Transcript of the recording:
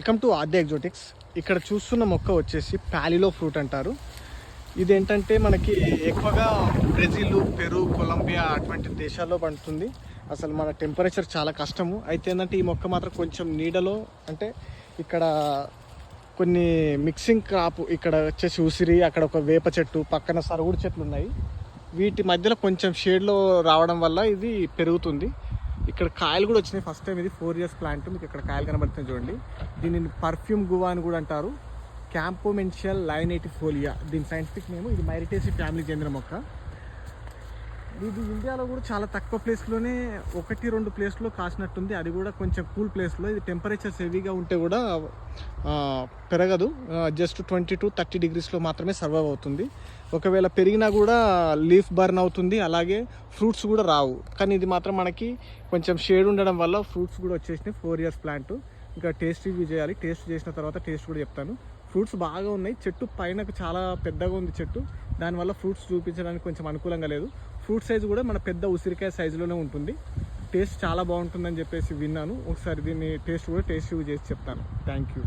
Welcome to ఆద్య ఎగ్జోటిక్స్. ఇక్కడ చూస్తున్న మొక్క వచ్చేసి ప్యాలిలో ఫ్రూట్ అంటారు. ఇదేంటంటే మనకి ఎక్కువగా బ్రెజిల్, పెరు, కొలంబియా అటువంటి దేశాల్లో పండుతుంది. అసలు మన టెంపరేచర్ చాలా కష్టము. అయితే ఏంటంటే ఈ మొక్క మాత్రం కొంచెం నీడలో, అంటే ఇక్కడ కొన్ని మిక్సింగ్ క్రాప్, ఇక్కడ వచ్చేసి ఉసిరి, అక్కడ ఒక వేప చెట్టు, పక్కన సరుగుడు చెట్లు ఉన్నాయి. వీటి మధ్యలో కొంచెం షేడ్లో రావడం వల్ల ఇది పెరుగుతుంది. ఇక్కడ కాయలు కూడా వచ్చినాయి. ఫస్ట్ టైం ఇది 4 years ప్లాంట్. మీకు ఇక్కడ కాయలు కనబడుతుంది చూడండి. దీనిని పర్ఫ్యూమ్ గువా అని కూడా అంటారు. క్యాంపోమెన్షియల్ లైనేటిఫోలియా దీని సైంటిఫిక్ నేమ్. ఇది మైరిటేసి ఫ్యామిలీకి చెందిన మొక్క. ఇది ఇండియాలో కూడా చాలా తక్కువ ప్లేస్లోనే 1-2 ప్లేస్లో కాసినట్టుంది. అది కూడా కొంచెం కూల్ ప్లేస్లో. ఇది టెంపరేచర్స్ హెవీగా ఉంటే కూడా పెరగదు. జస్ట్ 20 to 30 degreesలో మాత్రమే సర్వైవ్ అవుతుంది. ఒకవేళ పెరిగినా కూడా లీఫ్ బర్న్ అవుతుంది, అలాగే ఫ్రూట్స్ కూడా రావు. కానీ ఇది మాత్రం మనకి కొంచెం షేడ్ ఉండడం వల్ల ఫ్రూట్స్ కూడా వచ్చేసినాయి. 4 years ప్లాంట్. ఇంకా టేస్ట్ రివ్యూ చేయాలి. టేస్ట్ చేసిన తర్వాత టేస్ట్ కూడా చెప్తాను. ఫ్రూట్స్ బాగా ఉన్నాయి. చెట్టు పైన చాలా పెద్దగా ఉంది చెట్టు. దానివల్ల ఫ్రూట్స్ చూపించడానికి కొంచెం అనుకూలంగా లేదు. ఫ్రూట్ సైజు కూడా మన పెద్ద ఉసిరికాయ సైజులోనే ఉంటుంది. టేస్ట్ చాలా బాగుంటుందని చెప్పేసి విన్నాను. ఒకసారి దీన్ని టేస్ట్ రివ్యూ చేసి చెప్తాను. Thank you.